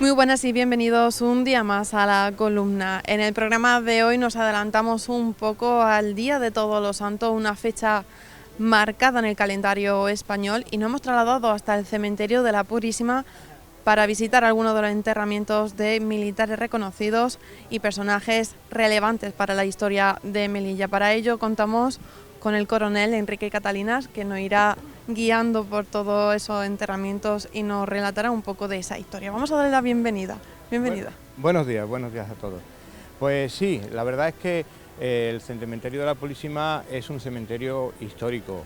Muy buenas y bienvenidos un día más a la columna. En el programa de hoy nos adelantamos un poco al Día de Todos los Santos, una fecha marcada en el calendario español, y nos hemos trasladado hasta el cementerio de la Purísima para visitar algunos de los enterramientos de militares reconocidos y personajes relevantes para la historia de Melilla. Para ello contamos con el coronel Enrique Catalinas, que nos irá guiando por todos esos enterramientos y nos relatará un poco de esa historia. Vamos a darle la bienvenida. Bienvenida. Buenos días a todos. Pues sí, la verdad es que el cementerio de la Purísima es un cementerio histórico,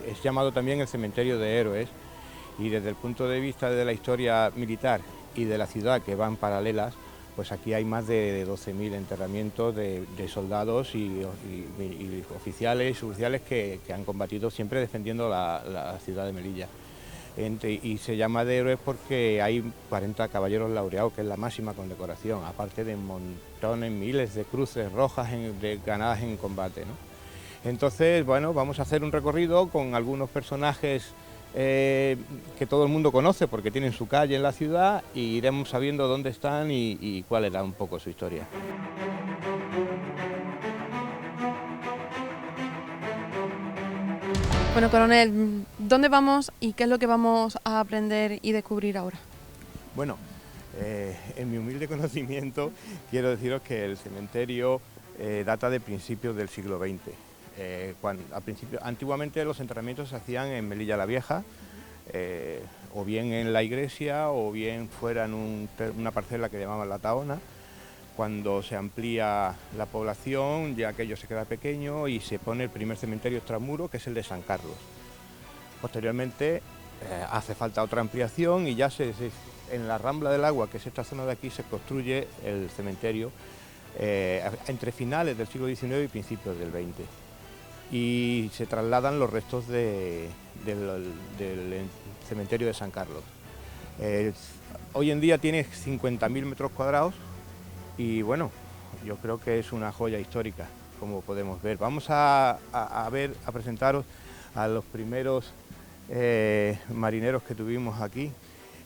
es llamado también el cementerio de héroes, y desde el punto de vista de la historia militar y de la ciudad, que van paralelas, pues aquí hay más de 12.000 enterramientos de soldados y oficiales y suboficiales que han combatido siempre defendiendo la ciudad de Melilla. Y se llama de héroes porque hay 40 caballeros laureados, que es la máxima condecoración, aparte de montones, miles de cruces rojas ganadas en combate, ¿no? Entonces, bueno, vamos a hacer un recorrido con algunos personajes que todo el mundo conoce porque tienen su calle en la ciudad, y iremos sabiendo dónde están y cuál era un poco su historia. Bueno, coronel, ¿dónde vamos y qué es lo que vamos a aprender y descubrir ahora? Bueno, en mi humilde conocimiento quiero deciros que el cementerio data de principios del siglo XX. Antiguamente los enterramientos se hacían en Melilla la Vieja, o bien en la iglesia o bien fuera en una parcela que llamaban La Tahona. Cuando se amplía la población, ya aquello se queda pequeño y se pone el primer cementerio extramuro, que es el de San Carlos. Posteriormente hace falta otra ampliación y ya en la Rambla del Agua, que es esta zona de aquí, se construye el cementerio entre finales del siglo XIX y principios del XX. Y se trasladan los restos del cementerio de San Carlos. Hoy en día tiene 50.000 metros cuadrados y bueno, yo creo que es una joya histórica, como podemos ver. Vamos a presentaros a los primeros marineros que tuvimos aquí.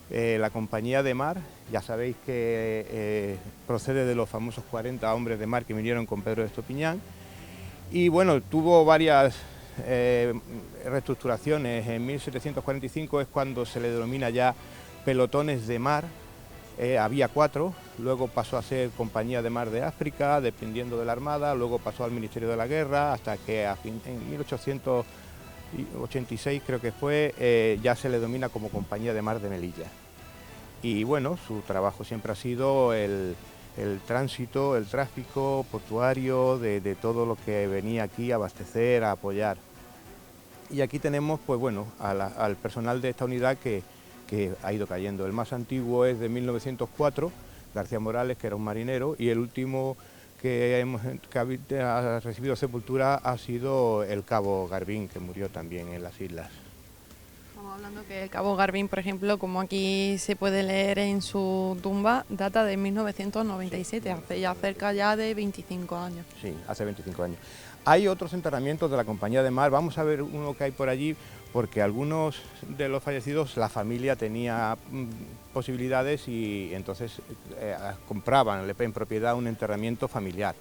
La Compañía de Mar, ya sabéis que procede de los famosos 40 hombres de mar que vinieron con Pedro de Estopiñán. Y bueno, tuvo varias reestructuraciones. En 1745 es cuando se le denomina ya pelotones de mar. Había 4, luego pasó a ser Compañía de Mar de África, dependiendo de la Armada, luego pasó al Ministerio de la Guerra, hasta que en 1886 creo que fue, ya se le denomina como Compañía de Mar de Melilla. Y bueno, su trabajo siempre ha sido el tránsito, el tráfico portuario de todo lo que venía aquí a abastecer, a apoyar. Y aquí tenemos, pues bueno, al personal de esta unidad que ha ido cayendo. El más antiguo es de 1904, García Morales, que era un marinero, y el último que ha recibido sepultura ha sido el cabo Garbín, que murió también en las islas. Estamos hablando que el cabo Garbín, por ejemplo, como aquí se puede leer en su tumba, data de 1997, hace ya cerca ya de 25 años. Sí, hace 25 años. Hay otros enterramientos de la Compañía de Mar, vamos a ver uno que hay por allí, porque algunos de los fallecidos, la familia tenía posibilidades y entonces compraban en propiedad un enterramiento familiar.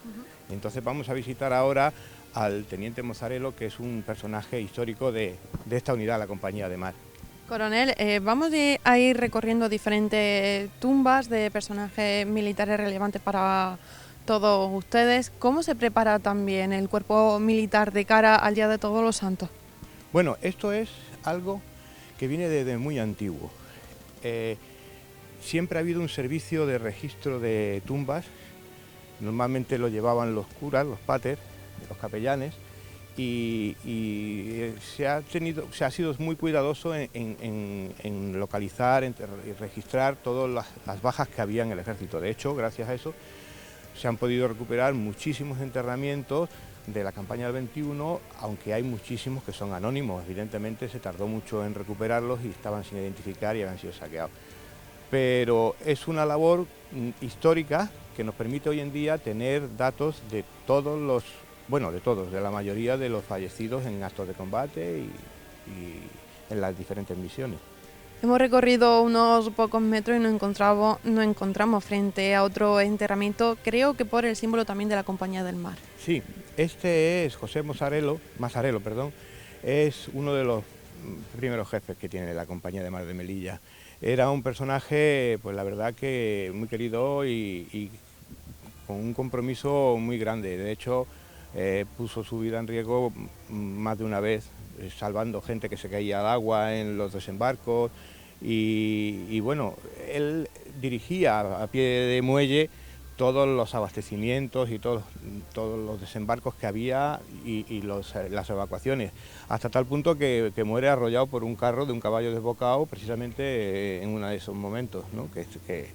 Entonces vamos a visitar ahora al teniente Mozzarella, que es un personaje histórico de esta unidad, la Compañía de Mar. Coronel, vamos a ir recorriendo diferentes tumbas de personajes militares relevantes para todos ustedes. ¿Cómo se prepara también el cuerpo militar de cara al Día de Todos los Santos? Bueno, esto es algo que viene desde muy antiguo. Siempre ha habido un servicio de registro de tumbas, normalmente lo llevaban los curas, los paters, los capellanes, y se ha sido muy cuidadoso en localizar y registrar todas las bajas que había en el ejército. De hecho, gracias a eso, se han podido recuperar muchísimos enterramientos de la campaña del 21, aunque hay muchísimos que son anónimos. Evidentemente se tardó mucho en recuperarlos y estaban sin identificar y habían sido saqueados. Pero es una labor histórica que nos permite hoy en día tener datos de todos los, bueno, de la mayoría de los fallecidos en actos de combate y en las diferentes misiones. Hemos recorrido unos pocos metros y nos encontramos frente a otro enterramiento, creo que por el símbolo también de la Compañía del Mar. Sí, este es José Masarelo, es uno de los primeros jefes que tiene la Compañía de Mar de Melilla. Era un personaje, pues la verdad que muy querido y con un compromiso muy grande. De hecho, puso su vida en riesgo más de una vez, salvando gente que se caía al agua en los desembarcos y bueno, él dirigía a pie de muelle todos los abastecimientos y todos los desembarcos que había y las evacuaciones, hasta tal punto que muere arrollado por un carro de un caballo desbocado precisamente en uno de esos momentos, ¿no? que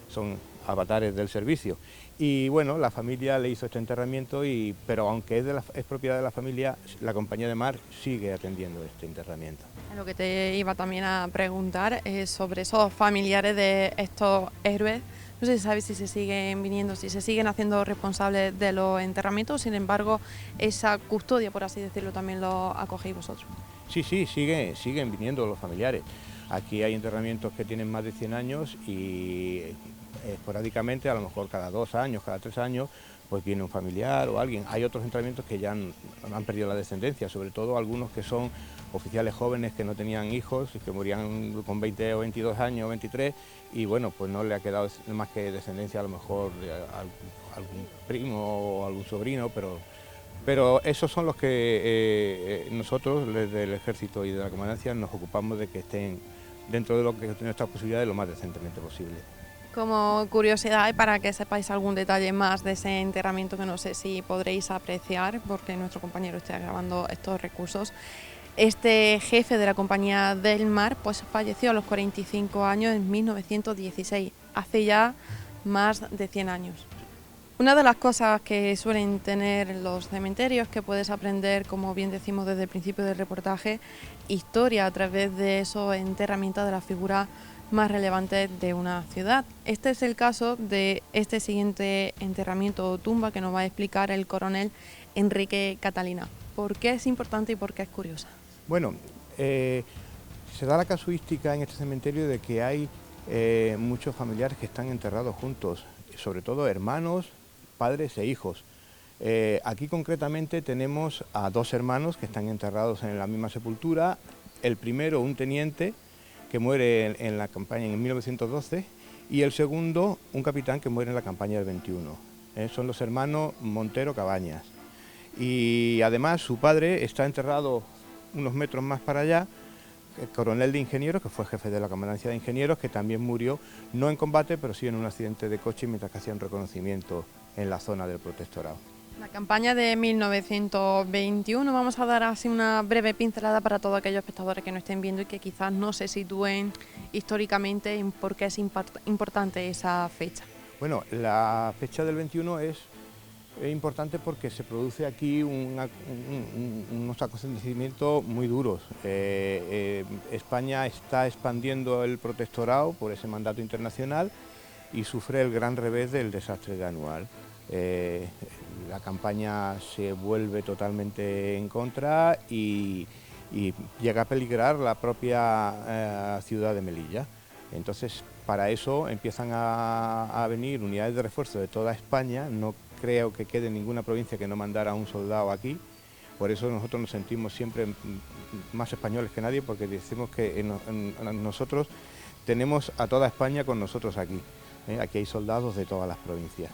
son avatares del servicio. Y bueno, la familia le hizo este enterramiento, pero aunque es propiedad de la familia, la Compañía de Mar sigue atendiendo este enterramiento. Lo que te iba también a preguntar es sobre esos familiares de estos héroes. No sé si sabes si se siguen viniendo, si se siguen haciendo responsables de los enterramientos, sin embargo, esa custodia, por así decirlo, también lo acogéis vosotros. Sí, siguen viniendo los familiares. Aquí hay enterramientos que tienen más de 100 años y esporádicamente, a lo mejor cada 2 años, cada 3 años, pues viene un familiar o alguien. Hay otros enterramientos que ya han perdido la descendencia, sobre todo algunos que son oficiales jóvenes que no tenían hijos y que morían con 20 o 22 años, 23, y bueno, pues no le ha quedado más que descendencia a lo mejor de algún primo o algún sobrino, pero esos son los que nosotros desde el Ejército y de la Comandancia nos ocupamos de que estén dentro de lo que nuestras posibilidades lo más decentemente posible. Como curiosidad y para que sepáis algún detalle más de ese enterramiento que no sé si podréis apreciar, porque nuestro compañero está grabando estos recursos, este jefe de la Compañía del Mar pues falleció a los 45 años en 1916, hace ya más de 100 años. Una de las cosas que suelen tener los cementerios que puedes aprender, como bien decimos desde el principio del reportaje, historia a través de esos enterramientos de las figuras más relevantes de una ciudad. Este es el caso de este siguiente enterramiento o tumba que nos va a explicar el coronel Enrique Catalina. ¿Por qué es importante y por qué es curiosa? Bueno, se da la casuística en este cementerio de que hay muchos familiares que están enterrados juntos, sobre todo hermanos, padres e hijos. Aquí concretamente tenemos a 2 hermanos que están enterrados en la misma sepultura. El primero, un teniente, que muere en la campaña en 1912, y el segundo, un capitán que muere en la campaña del 21. Son los hermanos Montero Cabañas. Y además su padre está enterrado unos metros más para allá, el coronel de ingenieros, que fue jefe de la comandancia de ingenieros, que también murió, no en combate, pero sí en un accidente de coche mientras que hacía un reconocimiento en la zona del protectorado. La campaña de 1921, vamos a dar así una breve pincelada para todos aquellos espectadores que no estén viendo y que quizás no se sitúen históricamente en por qué es importante esa fecha. Bueno, la fecha del 21 es importante porque se produce aquí unos acontecimientos muy duros. España está expandiendo el protectorado por ese mandato internacional y sufre el gran revés del desastre de Anual. La campaña se vuelve totalmente en contra y llega a peligrar la propia ciudad de Melilla. Entonces, para eso empiezan a venir unidades de refuerzo de toda España. No creo que quede ninguna provincia que no mandara a un soldado aquí. Por eso nosotros nos sentimos siempre más españoles que nadie, porque decimos que nosotros tenemos a toda España con nosotros aquí. Aquí hay soldados de todas las provincias.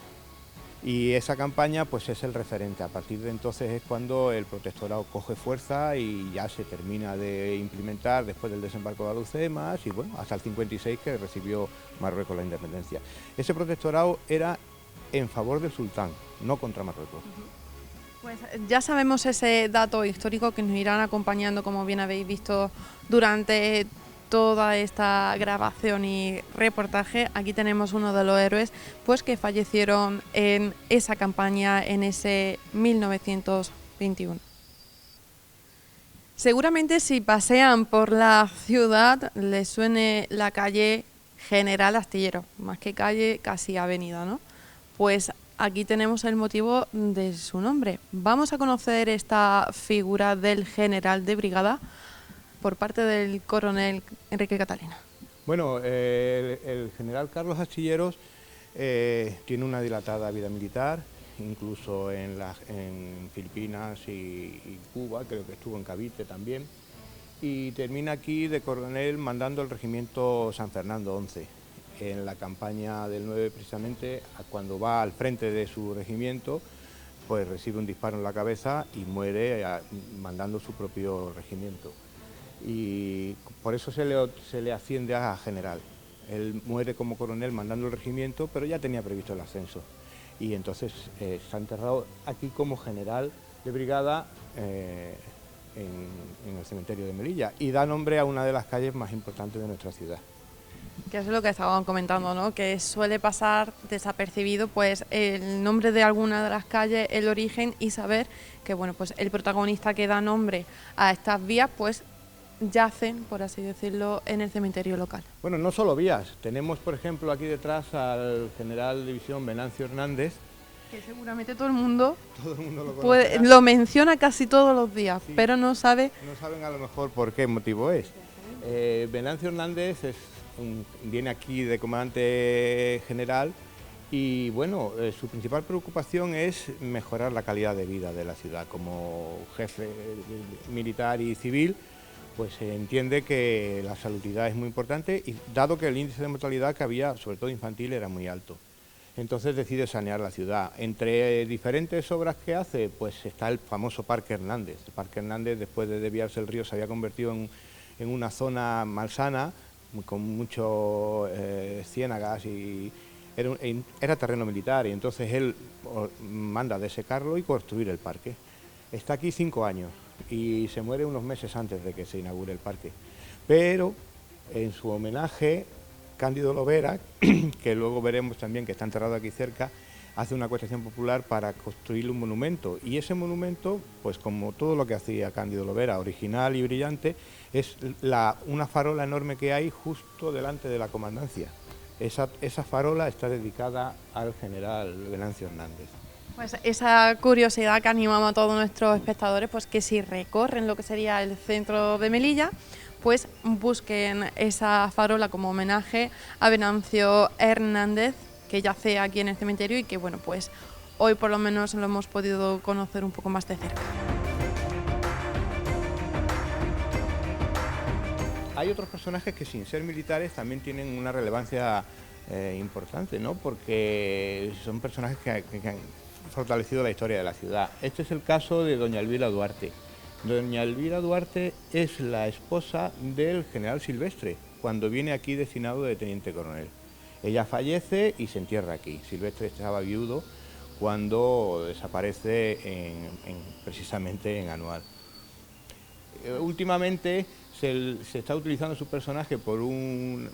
Y esa campaña pues es el referente. A partir de entonces es cuando el protectorado coge fuerza y ya se termina de implementar después del desembarco de Alhucemas y bueno, hasta el 56 que recibió Marruecos la independencia. Ese protectorado era en favor del sultán, no contra Marruecos. Pues ya sabemos ese dato histórico que nos irán acompañando, como bien habéis visto, durante toda esta grabación y reportaje. Aquí tenemos uno de los héroes pues que fallecieron en esa campaña en ese 1921. Seguramente si pasean por la ciudad les suene la calle General Astillero, más que calle, casi avenida, ¿no? Pues aquí tenemos el motivo de su nombre. Vamos a conocer esta figura del general de brigada por parte del coronel Enrique Catalina. Bueno, el general Carlos Astilleros tiene una dilatada vida militar, incluso en Filipinas y Cuba, creo que estuvo en Cavite también, y termina aquí de coronel mandando el regimiento San Fernando 11. En la campaña del 9 precisamente, cuando va al frente de su regimiento, pues recibe un disparo en la cabeza y muere mandando su propio regimiento. Y por eso se le asciende a general. Él muere como coronel mandando el regimiento, pero ya tenía previsto el ascenso. Y entonces está enterrado aquí como general de brigada en el cementerio de Melilla y da nombre a una de las calles más importantes de nuestra ciudad. Que es lo que estaban comentando, ¿no? Que suele pasar desapercibido pues el nombre de alguna de las calles, el origen y saber que bueno, pues el protagonista que da nombre a estas vías pues yacen, por así decirlo, en el cementerio local. Bueno, no solo vías, tenemos por ejemplo aquí detrás al general de división Venancio Hernández, que seguramente todo el mundo lo conoce. Lo menciona casi todos los días, sí, pero no saben a lo mejor por qué motivo es. Venancio Hernández viene aquí de comandante general y bueno, su principal preocupación es mejorar la calidad de vida de la ciudad. Como jefe militar y civil, pues se entiende que la salubridad es muy importante y dado que el índice de mortalidad que había, sobre todo infantil, era muy alto. Entonces decide sanear la ciudad. Entre diferentes obras que hace, pues está el famoso Parque Hernández. El Parque Hernández, después de desviarse el río, se había convertido en una zona malsana, con mucho ciénagas y era terreno militar y entonces él manda desecarlo y construir el parque. Está aquí 5 años y se muere unos meses antes de que se inaugure el parque. Pero en su homenaje, Cándido Lovera, que luego veremos también que está enterrado aquí cerca, hace una acuestación popular para construirle un monumento. Y ese monumento, pues como todo lo que hacía Cándido Lovera, original y brillante, es una farola enorme que hay justo delante de la comandancia. Esa farola está dedicada al general Venancio Hernández. Pues esa curiosidad que animamos a todos nuestros espectadores, pues que si recorren lo que sería el centro de Melilla, pues busquen esa farola como homenaje a Venancio Hernández, que yace aquí en el cementerio y que bueno, pues hoy por lo menos lo hemos podido conocer un poco más de cerca. Hay otros personajes que sin ser militares también tienen una relevancia importante, ¿no? Porque son personajes que han fortalecido la historia de la ciudad. Este es el caso de doña Elvira Duarte. Doña Elvira Duarte es la esposa del general Silvestre, cuando viene aquí destinado de teniente coronel. Ella fallece y se entierra aquí. Silvestre estaba viudo cuando desaparece precisamente en Anual. Últimamente se está utilizando su personaje por un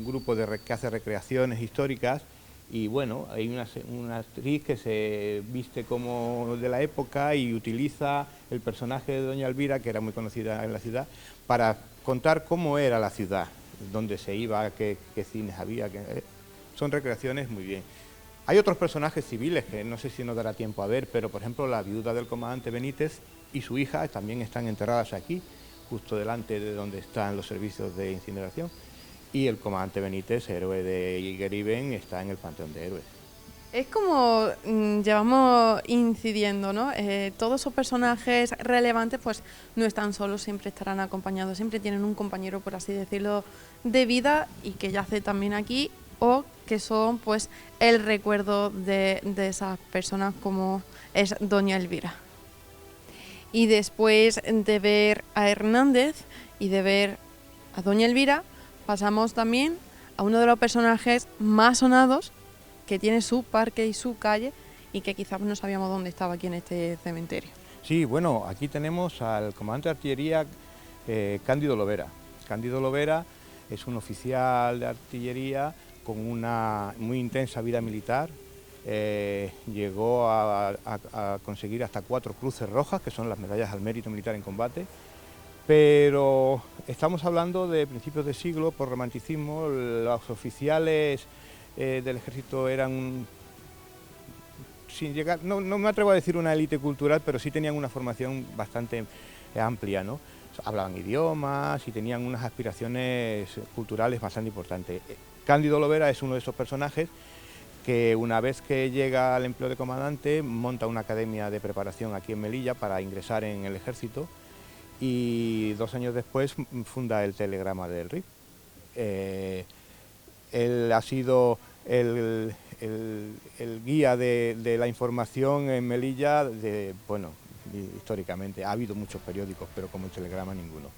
grupo que hace recreaciones históricas y bueno, hay una actriz que se viste como de la época y utiliza el personaje de doña Elvira, que era muy conocida en la ciudad, para contar cómo era la ciudad, dónde se iba, qué cines había, son recreaciones muy bien. Hay otros personajes civiles que no sé si nos dará tiempo a ver, pero por ejemplo la viuda del comandante Benítez y su hija también están enterradas aquí, justo delante de donde están los servicios de incineración. Y el comandante Benítez, héroe de Igueriben, está en el Panteón de Héroes. Es como llevamos incidiendo, ¿no? Todos esos personajes relevantes pues no están solos, siempre estarán acompañados, siempre tienen un compañero, por así decirlo, de vida y que yace también aquí o que son pues el recuerdo de esas personas, como es doña Elvira. Y después de ver a Hernández y de ver a doña Elvira, pasamos también a uno de los personajes más sonados, que tiene su parque y su calle, y que quizás no sabíamos dónde estaba aquí en este cementerio. Sí, bueno, aquí tenemos al comandante de artillería Cándido Lovera. Cándido Lovera es un oficial de artillería con una muy intensa vida militar. Llegó a conseguir hasta 4 cruces rojas, que son las medallas al mérito militar en combate, pero estamos hablando de principios de siglo, por romanticismo. Los oficiales del ejército eran, sin llegar, no me atrevo a decir una élite cultural, pero sí tenían una formación bastante amplia, ¿no? Hablaban idiomas y tenían unas aspiraciones culturales bastante importantes. Cándido Lovera es uno de esos personajes que, una vez que llega al empleo de comandante, monta una academia de preparación aquí en Melilla para ingresar en el ejército, y 2 años después funda el Telegrama del RIF. Él ha sido el guía de la información en Melilla, bueno, históricamente. Ha habido muchos periódicos, pero como el Telegrama ninguno.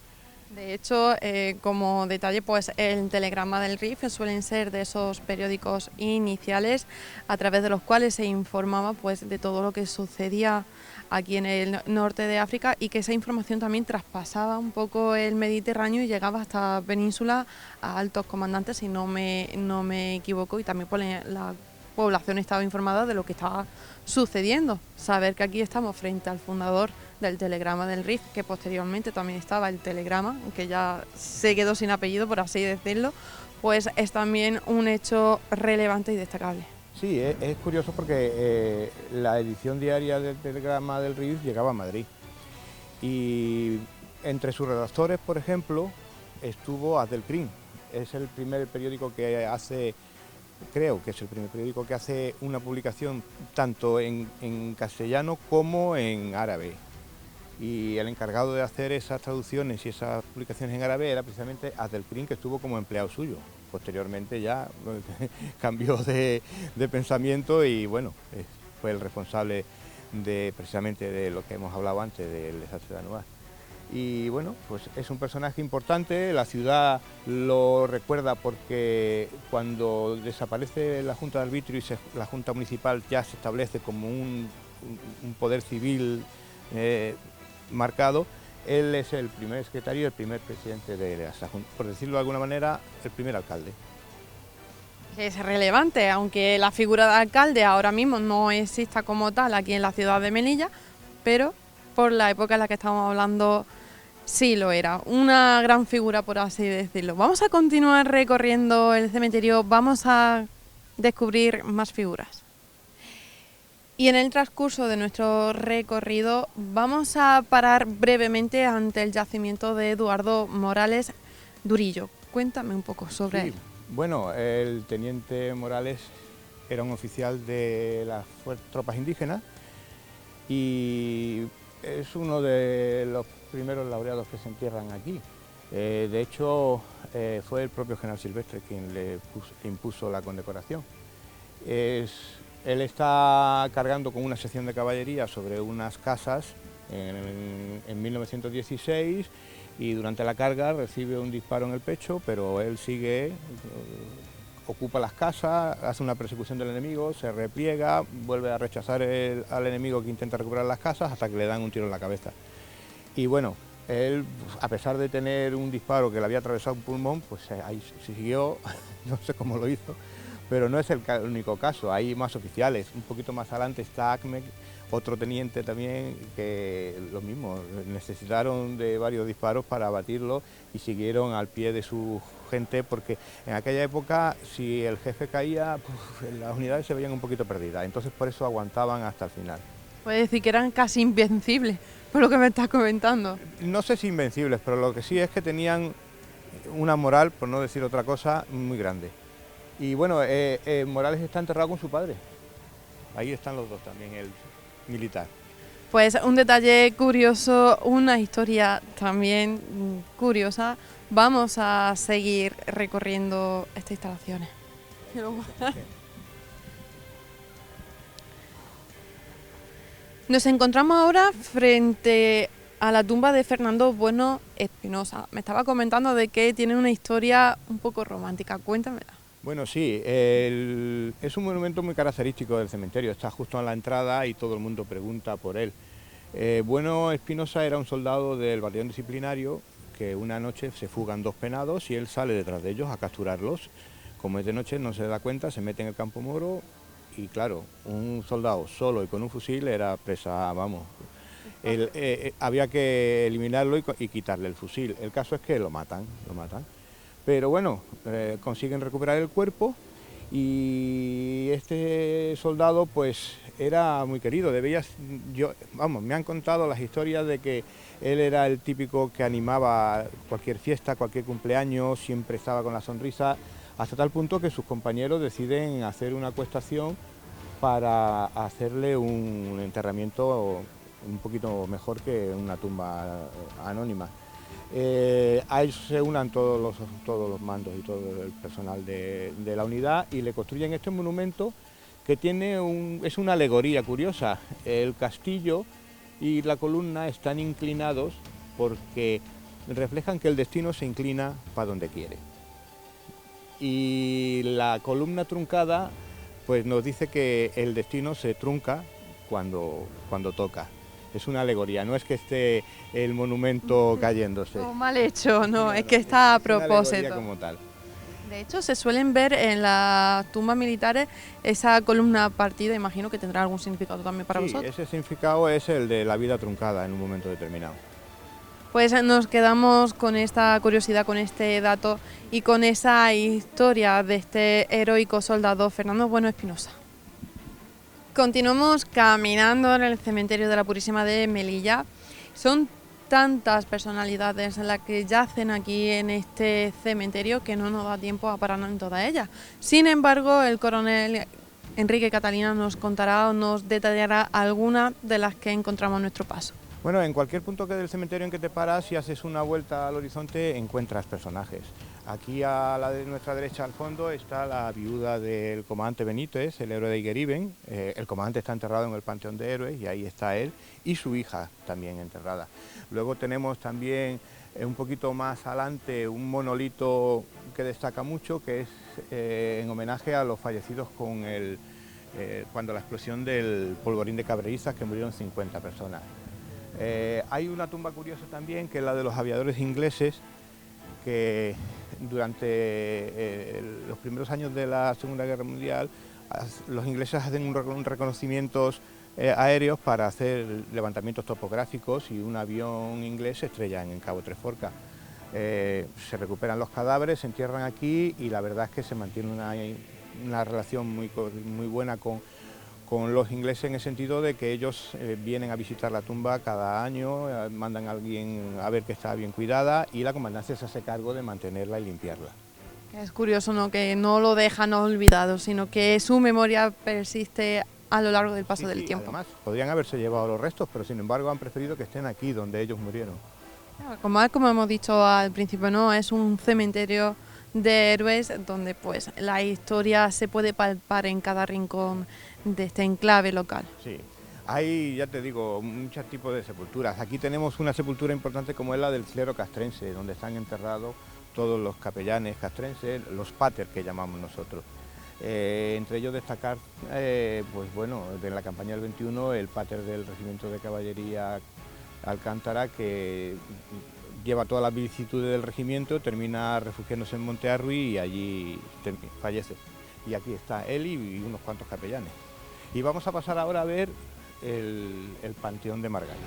De hecho, como detalle, pues el Telegrama del RIF suelen ser de esos periódicos iniciales a través de los cuales se informaba pues de todo lo que sucedía aquí en el norte de África, y que esa información también traspasaba un poco el Mediterráneo y llegaba hasta Península a altos comandantes, si no me equivoco, y también pues la población estaba informada de lo que estaba sucediendo. Saber que aquí estamos frente al fundador del Telegrama del RIF, que posteriormente también estaba el Telegrama, que ya se quedó sin apellido, por así decirlo, pues es también un hecho relevante y destacable. Sí, es curioso porque la edición diaria del Telegrama del RIF llegaba a Madrid, y entre sus redactores, por ejemplo, estuvo Adelcrim. Es el primer periódico que hace, creo que es el primer periódico que hace una publicación tanto en castellano como en árabe. Y el encargado de hacer esas traducciones y esas publicaciones en árabe era precisamente Adelcrim, que estuvo como empleado suyo. Posteriormente ya cambió de pensamiento y bueno, fue el responsable precisamente de lo que hemos hablado antes, del desastre de Anuar. Y bueno, pues es un personaje importante. La ciudad lo recuerda porque cuando desaparece la Junta de Arbitrio y la Junta Municipal, ya se establece como un poder civil marcado. Él es el primer secretario y el primer presidente de esa Junta, por decirlo de alguna manera, el primer alcalde. Es relevante, aunque la figura de alcalde ahora mismo no exista como tal aquí en la ciudad de Melilla, pero por la época en la que estamos hablando sí lo era, una gran figura, por así decirlo. Vamos a continuar recorriendo el cementerio, vamos a descubrir más figuras. Y en el transcurso de nuestro recorrido vamos a parar brevemente ante el yacimiento de Eduardo Morales Durillo. Cuéntame un poco sobre él. Bueno, el teniente Morales era un oficial de las tropas indígenas y es uno de los primeros laureados que se entierran aquí. De hecho, fue el propio general Silvestre quien le impuso la condecoración. Él está cargando con una sección de caballería sobre unas casas en 1916, y durante la carga recibe un disparo en el pecho, pero él sigue, ocupa las casas, hace una persecución del enemigo, se repliega, vuelve a rechazar al enemigo que intenta recuperar las casas hasta que le dan un tiro en la cabeza. Y bueno, él, a pesar de tener un disparo que le había atravesado un pulmón, pues ahí siguió, no sé cómo lo hizo. Pero no es el único caso, hay más oficiales. Un poquito más adelante está Acme, otro teniente también, que lo mismo, necesitaron de varios disparos para abatirlo y siguieron al pie de su gente, porque en aquella época, si el jefe caía, pues, las unidades se veían un poquito perdidas, entonces por eso aguantaban hasta el final. Puedes decir que eran casi invencibles, por lo que me estás comentando. No sé si invencibles, pero lo que sí es que tenían una moral, por no decir otra cosa, muy grande. Y bueno, Morales está enterrado con su padre. Ahí están los dos también, el militar. Pues un detalle curioso, una historia también curiosa. Vamos a seguir recorriendo estas instalaciones. Nos encontramos ahora frente a la tumba de Fernando Bueno Espinosa. Me estaba comentando de que tiene una historia un poco romántica, cuéntamela. Bueno, sí, es un monumento muy característico del cementerio, está justo en la entrada y todo el mundo pregunta por él. Bueno Espinosa era un soldado del batallón disciplinario que una noche se fugan 2 penados y él sale detrás de ellos a capturarlos. Como es de noche no se da cuenta, se mete en el campo moro y claro, un soldado solo y con un fusil era presa, vamos. Había que eliminarlo y quitarle el fusil. El caso es que lo matan. Pero bueno, consiguen recuperar el cuerpo y este soldado pues era muy querido. Me han contado las historias de que él era el típico que animaba cualquier fiesta, cualquier cumpleaños, siempre estaba con la sonrisa, hasta tal punto que sus compañeros deciden hacer una acuestación para hacerle un enterramiento un poquito mejor que una tumba anónima. A ellos se unan todos los mandos y todo el personal de la unidad y le construyen este monumento que es una alegoría curiosa. El castillo y la columna están inclinados porque reflejan que el destino se inclina para donde quiere. Y la columna truncada pues nos dice que el destino se trunca cuando toca. Es una alegoría, no es que esté el monumento cayéndose. O mal hecho, no, es que está a propósito. Una alegoría como tal. De hecho, se suelen ver en las tumbas militares esa columna partida, imagino que tendrá algún significado también para vosotros. Ese significado es el de la vida truncada en un momento determinado. Pues nos quedamos con esta curiosidad, con este dato y con esa historia de este heroico soldado Fernando Bueno Espinosa. Continuamos caminando en el cementerio de la Purísima de Melilla. Son tantas personalidades las que yacen aquí en este cementerio que no nos da tiempo a pararnos en todas ellas. Sin embargo, el coronel Enrique Catalina nos contará o nos detallará algunas de las que encontramos a nuestro paso. Bueno, en cualquier punto del cementerio en que te paras y haces una vuelta al horizonte encuentras personajes. Aquí a nuestra derecha al fondo está la viuda del comandante Benítez, el héroe de Igueriben. El comandante está enterrado en el Panteón de Héroes y ahí está él y su hija también enterrada. Luego tenemos también un poquito más adelante un monolito que destaca mucho, que es en homenaje a los fallecidos cuando la explosión del polvorín de Cabrerizas, que murieron 50 personas. Hay una tumba curiosa también, que es la de los aviadores ingleses, que durante los primeros años de la Segunda Guerra Mundial los ingleses hacen un reconocimientos aéreos para hacer levantamientos topográficos y un avión inglés se estrella en Cabo Tres Forcas. Se recuperan los cadáveres, se entierran aquí y la verdad es que se mantiene una relación muy buena con los ingleses, en el sentido de que ellos vienen a visitar la tumba cada año, mandan a alguien a ver que está bien cuidada y la comandancia se hace cargo de mantenerla y limpiarla. Es curioso, ¿no?, que no lo dejan olvidado, sino que su memoria persiste a lo largo del paso del tiempo. Además, podrían haberse llevado los restos, pero sin embargo han preferido que estén aquí, donde ellos murieron. Como hemos dicho al principio, ¿no?, es un cementerio de héroes donde pues la historia se puede palpar en cada rincón de este enclave local. Sí, hay, ya te digo, muchos tipos de sepulturas. Aquí tenemos una sepultura importante como es la del clero castrense, donde están enterrados todos los capellanes castrenses, los pater que llamamos nosotros. Entre ellos destacar, pues bueno, de la campaña del 21, el pater del Regimiento de Caballería Alcántara, que lleva todas las vicisitudes del regimiento, termina refugiándose en Monte Arruy y allí fallece. Y aquí está él y unos cuantos capellanes. Y vamos a pasar ahora a ver el Panteón de Margallo.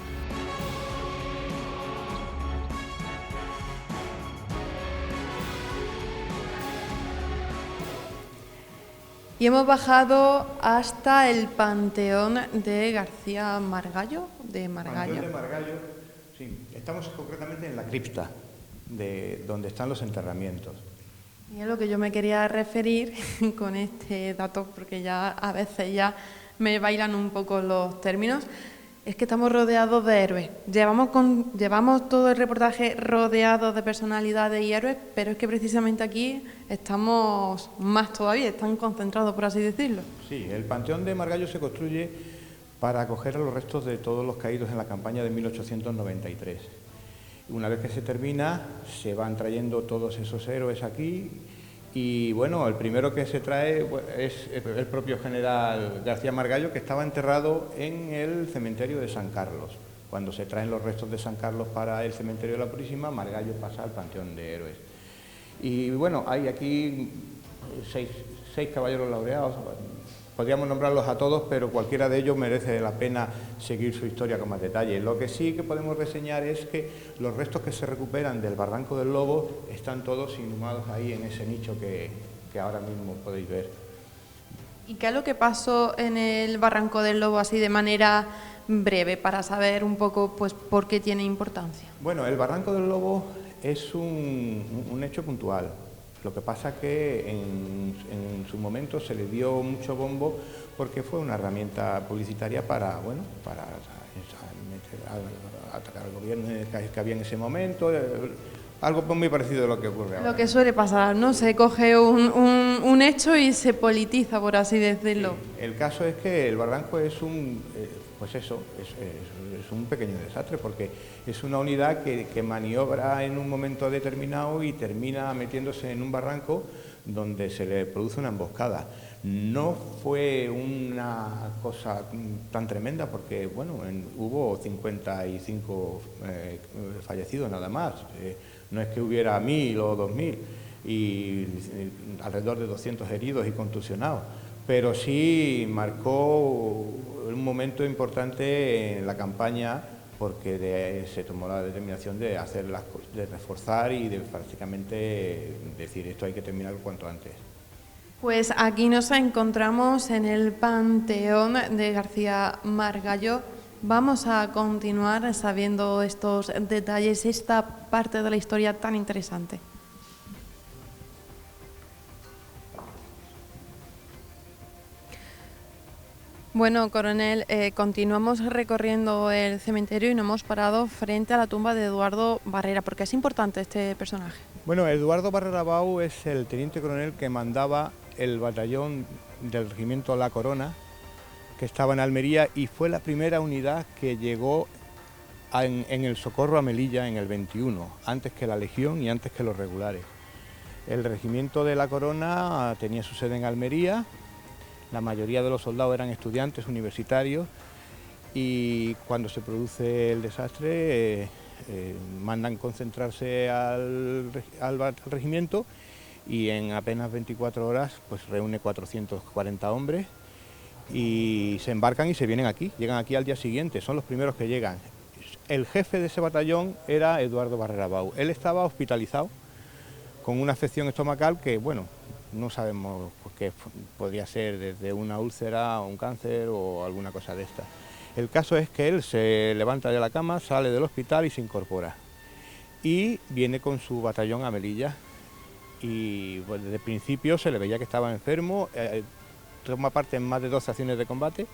Y hemos bajado hasta el Panteón de García Margallo, de Margallo. Panteón de Margallo, sí. Estamos concretamente en la cripta, donde están los enterramientos. Y es lo que yo me quería referir con este dato, porque ya a veces ya me bailan un poco los términos. Es que estamos rodeados de héroes. Llevamos todo el reportaje rodeados de personalidades y héroes, pero es que precisamente aquí estamos más todavía, están concentrados, por así decirlo. Sí, el Panteón de Margallo se construye para acoger a los restos de todos los caídos en la campaña de 1893. Una vez que se termina, se van trayendo todos esos héroes aquí. Y bueno, el primero que se trae es el propio general García Margallo, que estaba enterrado en el cementerio de San Carlos. Cuando se traen los restos de San Carlos para el cementerio de la Purísima, Margallo pasa al Panteón de Héroes. Y bueno, hay aquí seis caballeros laureados. Podríamos nombrarlos a todos, pero cualquiera de ellos merece la pena seguir su historia con más detalle. Lo que sí que podemos reseñar es que los restos que se recuperan del Barranco del Lobo están todos inhumados ahí en ese nicho que ahora mismo podéis ver. ¿Y qué es lo que pasó en el Barranco del Lobo, así de manera breve, para saber un poco pues por qué tiene importancia? Bueno, el Barranco del Lobo es un hecho puntual. Lo que pasa que en su momento se le dio mucho bombo porque fue una herramienta publicitaria para atacar al gobierno que había en ese momento, algo muy parecido a lo que ocurre ahora. Lo que suele pasar, ¿no? Se coge un hecho y se politiza, por así decirlo. Sí. El caso es que el barranco es un pequeño desastre, porque es una unidad que maniobra en un momento determinado y termina metiéndose en un barranco donde se le produce una emboscada. No fue una cosa tan tremenda porque, bueno, hubo 55 fallecidos nada más. No es que hubiera 1000 o 2000 y alrededor de 200 heridos y contusionados, pero sí marcó un momento importante en la campaña porque se tomó la determinación de reforzar y de prácticamente decir esto hay que terminarlo cuanto antes. Pues aquí nos encontramos en el Panteón de García Margallo. Vamos a continuar sabiendo estos detalles, esta parte de la historia tan interesante. Bueno, coronel, continuamos recorriendo el cementerio y nos hemos parado frente a la tumba de Eduardo Barrera, porque es importante este personaje. Bueno, Eduardo Barrera Bau es el teniente coronel que mandaba el batallón del regimiento La Corona, que estaba en Almería, y fue la primera unidad que llegó en el socorro a Melilla en el 21, antes que la Legión y antes que los regulares. El regimiento de La Corona tenía su sede en Almería. La mayoría de los soldados eran estudiantes universitarios y cuando se produce el desastre mandan concentrarse al regimiento y en apenas 24 horas pues reúne 440 hombres y se embarcan y se vienen aquí, llegan aquí al día siguiente, son los primeros que llegan. El jefe de ese batallón era Eduardo Barrera Bau. Él estaba hospitalizado con una afección estomacal que, bueno, no sabemos qué podría ser, desde una úlcera o un cáncer o alguna cosa de esta. El caso es que él se levanta de la cama, sale del hospital y se incorpora. Y viene con su batallón a Melilla. Y pues, desde el principio se le veía que estaba enfermo, toma parte en más de 12 acciones de combate,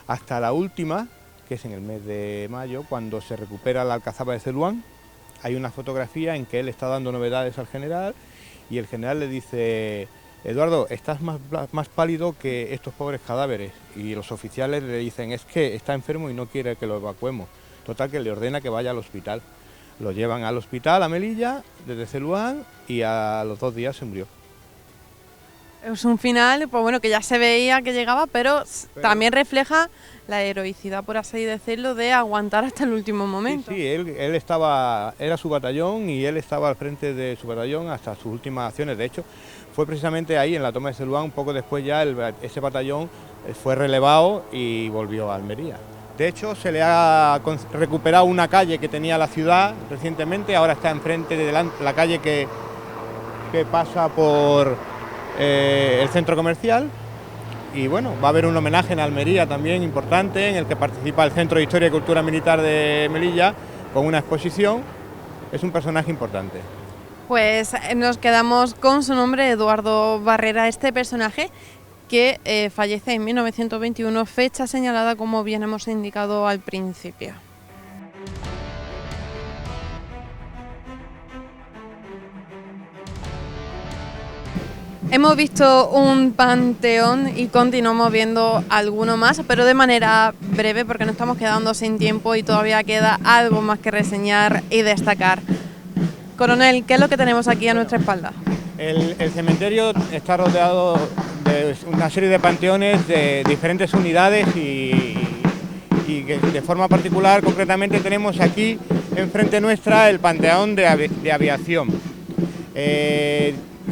hasta la última, que es en el mes de mayo, cuando se recupera la Alcazaba de Celuán. Hay una fotografía en que él está dando novedades al general y el general le dice: Eduardo, estás más pálido que estos pobres cadáveres. Y los oficiales le dicen: es que está enfermo y no quiere que lo evacuemos. Total, que le ordena que vaya al hospital. Lo llevan al hospital a Melilla, desde Celuán, y a los 2 días se murió. Es un final, pues bueno, que ya se veía que llegaba, pero también refleja la heroicidad, por así decirlo, de aguantar hasta el último momento. Sí, él era su batallón y él estaba al frente de su batallón hasta sus últimas acciones. De hecho, fue precisamente ahí, en la toma de Celuán, un poco después ya ese batallón fue relevado y volvió a Almería. De hecho, se le ha recuperado una calle que tenía la ciudad recientemente, ahora está enfrente de la calle que pasa por el centro comercial. Y bueno, va a haber un homenaje en Almería también importante, en el que participa el Centro de Historia y Cultura Militar de Melilla, con una exposición. Es un personaje importante. Pues nos quedamos con su nombre, Eduardo Barrera, este personaje que fallece en 1921, fecha señalada como bien hemos indicado al principio. Hemos visto un panteón y continuamos viendo alguno más, pero de manera breve porque nos estamos quedando sin tiempo y todavía queda algo más que reseñar y destacar. Coronel, ¿qué es lo que tenemos aquí a nuestra espalda? El cementerio está rodeado de una serie de panteones de diferentes unidades y que de forma particular, concretamente, tenemos aquí enfrente nuestra el panteón de aviación.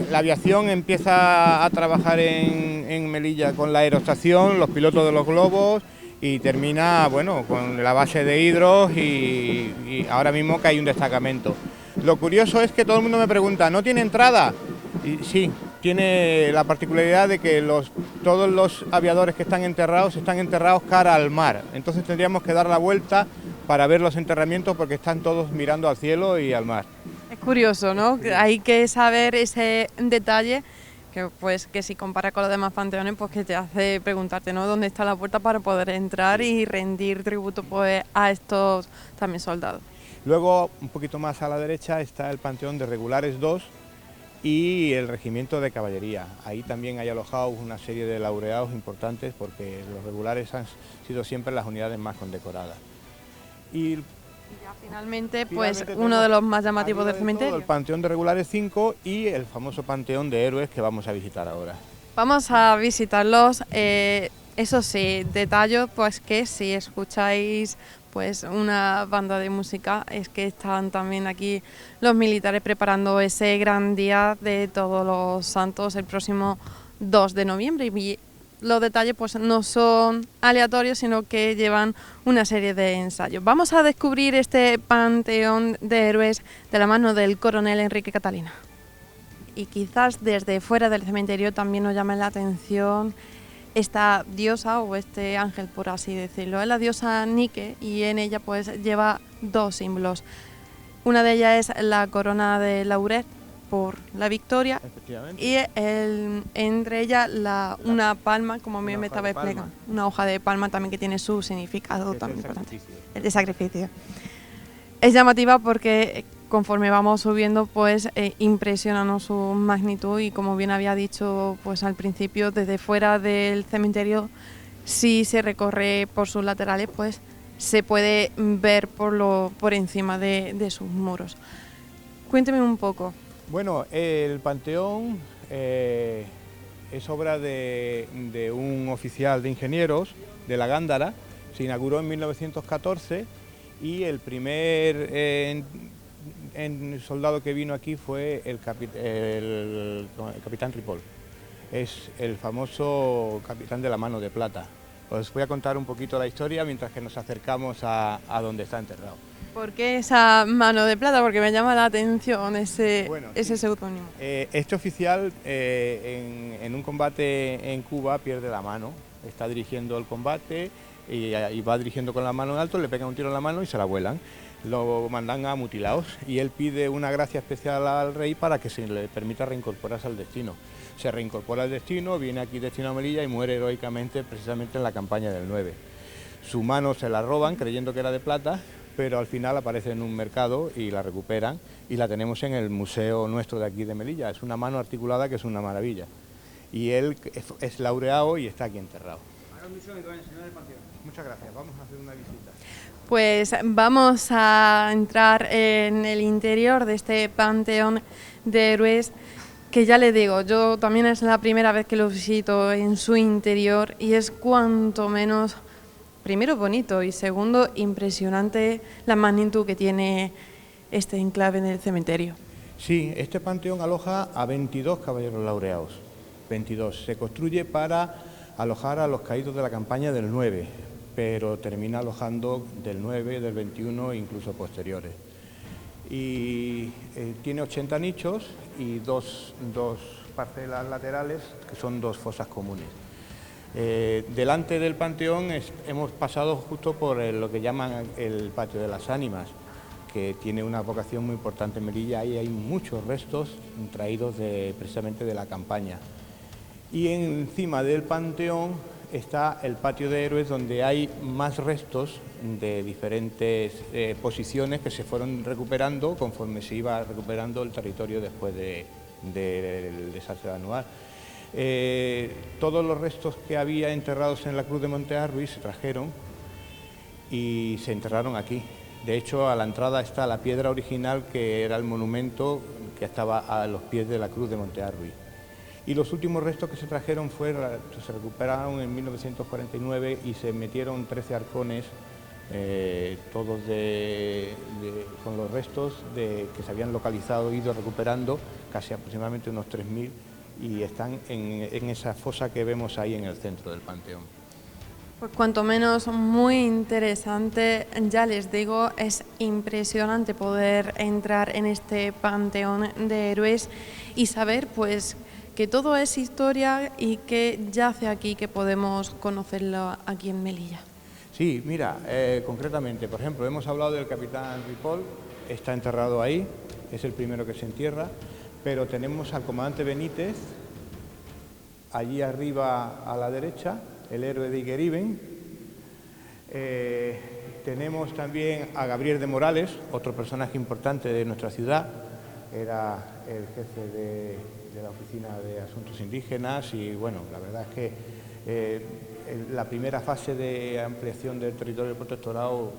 La aviación empieza a trabajar en Melilla con la aeroestación, los pilotos de los globos, y termina, bueno, con la base de Hidros y ahora mismo que hay un destacamento. Lo curioso es que todo el mundo me pregunta, ¿no tiene entrada? Y sí, tiene la particularidad de que todos los aviadores que están enterrados cara al mar. Entonces tendríamos que dar la vuelta para ver los enterramientos porque están todos mirando al cielo y al mar. Es curioso, ¿no? Sí. Hay que saber ese detalle que si compara con los demás panteones, pues que te hace preguntarte, ¿no? ¿Dónde está la puerta para poder entrar y rendir tributo pues a estos también soldados? Luego, un poquito más a la derecha, está el Panteón de Regulares 2 y el Regimiento de Caballería. Ahí también hay alojados una serie de laureados importantes porque los regulares han sido siempre las unidades más condecoradas. Y ya finalmente pues uno de los más llamativos del cementerio. El Panteón de Regulares 5 y el famoso Panteón de Héroes que vamos a visitar ahora. Vamos a visitarlos, eso sí, detallo pues que si escucháis pues una banda de música es que están también aquí los militares preparando ese gran día de Todos los Santos el próximo 2 de noviembre y los detalles pues no son aleatorios, sino que llevan una serie de ensayos. Vamos a descubrir este panteón de héroes de la mano del coronel Enrique Catalina. Y quizás desde fuera del cementerio también nos llame la atención esta diosa o este ángel, por así decirlo. Es la diosa Nike y en ella pues lleva dos símbolos. Una de ellas es la corona de laurel por la victoria y entre ellas una palma, como me estaba explicando, una hoja de palma también que tiene su significado también importante, el de sacrificio. Es llamativa porque conforme vamos subiendo pues impresionanos su magnitud y como bien había dicho pues al principio, desde fuera del cementerio si se recorre por sus laterales pues se puede ver por encima de sus muros. Cuénteme un poco. Bueno, el panteón es obra de un oficial de ingenieros de la Gándara, se inauguró en 1914 y el primer soldado que vino aquí fue el capitán Ripoll, es el famoso capitán de la Mano de Plata. Os voy a contar un poquito la historia mientras que nos acercamos a donde está enterrado. ¿Por qué esa Mano de Plata? Porque me llama la atención ese seudónimo. Este oficial en un combate en Cuba pierde la mano, está dirigiendo el combate y va dirigiendo con la mano en alto, le pegan un tiro en la mano y se la vuelan. Lo mandan a mutilados y él pide una gracia especial al rey para que se le permita reincorporarse al destino. Se reincorpora al destino, viene aquí destino a Melilla y muere heroicamente precisamente en la campaña del 9. Su mano se la roban creyendo que era de plata, pero al final aparece en un mercado y la recuperan y la tenemos en el museo nuestro de aquí de Melilla. Es una mano articulada que es una maravilla. Y él es laureado y está aquí enterrado. Muchas gracias, vamos a hacer una visita. Pues vamos a entrar en el interior de este panteón de héroes, que ya le digo, yo también es la primera vez que lo visito en su interior y es cuanto menos, primero bonito y segundo impresionante la magnitud que tiene este enclave en el cementerio. Sí, este panteón aloja a 22 caballeros laureados, 22. Se construye para alojar a los caídos de la campaña del 9, pero termina alojando del 9, del 21 e incluso posteriores. Y tiene 80 nichos y dos parcelas laterales que son dos fosas comunes. Delante del panteón hemos pasado justo por lo que llaman el patio de las ánimas, que tiene una vocación muy importante en Melilla y hay muchos restos traídos precisamente de la campaña. Y encima del panteón está el patio de héroes, donde hay más restos de diferentes posiciones que se fueron recuperando conforme se iba recuperando el territorio después del desastre anual. Todos los restos que había enterrados en la Cruz de Montearruy se trajeron y se enterraron aquí. De hecho, a la entrada está la piedra original, que era el monumento que estaba a los pies de la Cruz de Montearruy. Y los últimos restos que se trajeron se recuperaron en 1949 y se metieron 13 arcones, todos con los restos que se habían localizado, ido recuperando, casi aproximadamente unos 3.000, y están en esa fosa que vemos ahí en el centro del panteón. Pues cuanto menos muy interesante, ya les digo, es impresionante poder entrar en este panteón de héroes y saber pues que todo es historia y que yace aquí, que podemos conocerlo aquí en Melilla. Sí, mira, concretamente, por ejemplo, hemos hablado del capitán Ripoll, está enterrado ahí, es el primero que se entierra, pero tenemos al comandante Benítez, allí arriba a la derecha, el héroe de Igueriben. Tenemos también a Gabriel de Morales, otro personaje importante de nuestra ciudad, era el jefe de la Oficina de Asuntos Indígenas y bueno, la verdad es que la primera fase de ampliación del territorio del protectorado,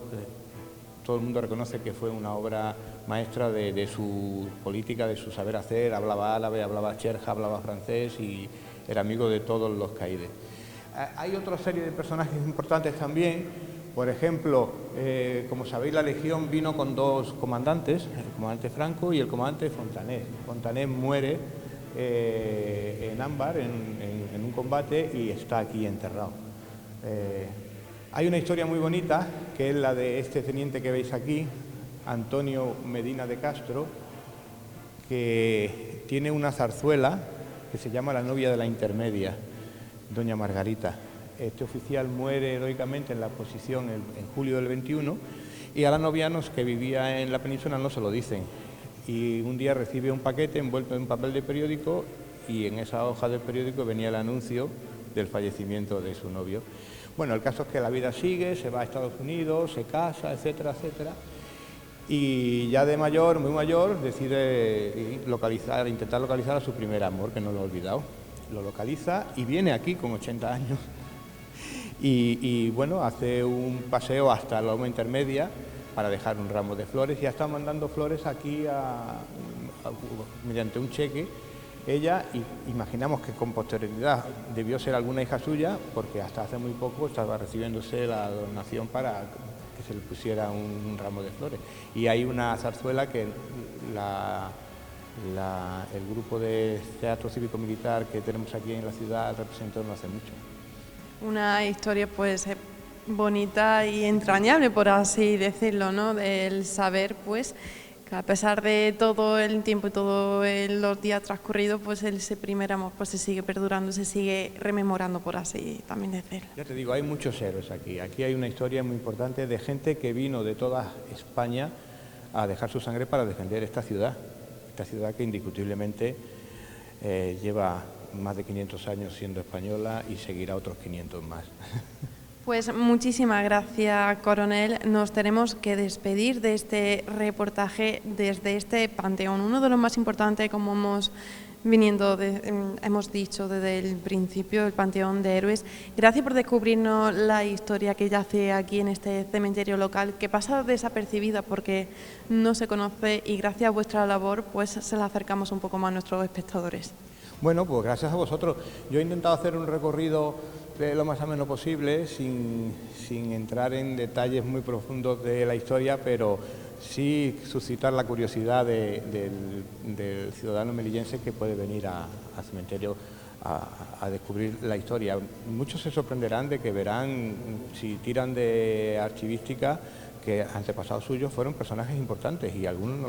todo el mundo reconoce que fue una obra maestra de su política, de su saber hacer. Hablaba árabe, hablaba cherja, hablaba francés y era amigo de todos los caídes. Hay otra serie de personajes importantes también. Por ejemplo, como sabéis, la Legión vino con dos comandantes, el comandante Franco y el comandante Fontanet. Fontanet muere en Ámbar, en un combate, y está aquí enterrado. Hay una historia muy bonita, que es la de este teniente que veis aquí, Antonio Medina de Castro, que tiene una zarzuela que se llama La novia de la intermedia, doña Margarita. Este oficial muere heroicamente en la posición en julio del 21 y a la novia que vivía en la península no se lo dicen. Y un día recibe un paquete envuelto en papel de periódico y en esa hoja del periódico venía el anuncio del fallecimiento de su novio. Bueno, el caso es que la vida sigue, se va a Estados Unidos, se casa, etcétera, etcétera. Y ya de mayor, muy mayor, decide intentar localizar a su primer amor, que no lo ha olvidado. Lo localiza y viene aquí con 80 años. Y bueno, hace un paseo hasta la loma intermedia para dejar un ramo de flores y ya está mandando flores aquí mediante un cheque. Ella, imaginamos que con posterioridad debió ser alguna hija suya, porque hasta hace muy poco estaba recibiéndose la donación para que se le pusiera un ramo de flores. Y hay una zarzuela que el grupo de teatro cívico-militar que tenemos aquí en la ciudad representó no hace mucho. Una historia pues bonita y entrañable, por así decirlo, ¿no? Del saber pues que a pesar de todo el tiempo y todos los días transcurridos, pues ese primer amor pues se sigue perdurando, se sigue rememorando, por así también decirlo. Ya te digo, hay muchos héroes aquí. Aquí hay una historia muy importante de gente que vino de toda España a dejar su sangre para defender esta ciudad que indiscutiblemente lleva más de 500 años siendo española y seguirá otros 500 más. Pues muchísimas gracias, coronel. Nos tenemos que despedir de este reportaje desde este panteón, uno de los más importantes, como hemos dicho desde el principio, el Panteón de Héroes. Gracias por descubrirnos la historia que yace aquí en este cementerio local, que pasa desapercibida porque no se conoce, y gracias a vuestra labor pues se la acercamos un poco más a nuestros espectadores. Bueno, pues gracias a vosotros. Yo he intentado hacer un recorrido lo más ameno posible, sin entrar en detalles muy profundos de la historia, pero sí suscitar la curiosidad del ciudadano melillense que puede venir al cementerio a descubrir la historia. Muchos se sorprenderán de que verán, si tiran de archivística, que antepasados suyos fueron personajes importantes y algunos no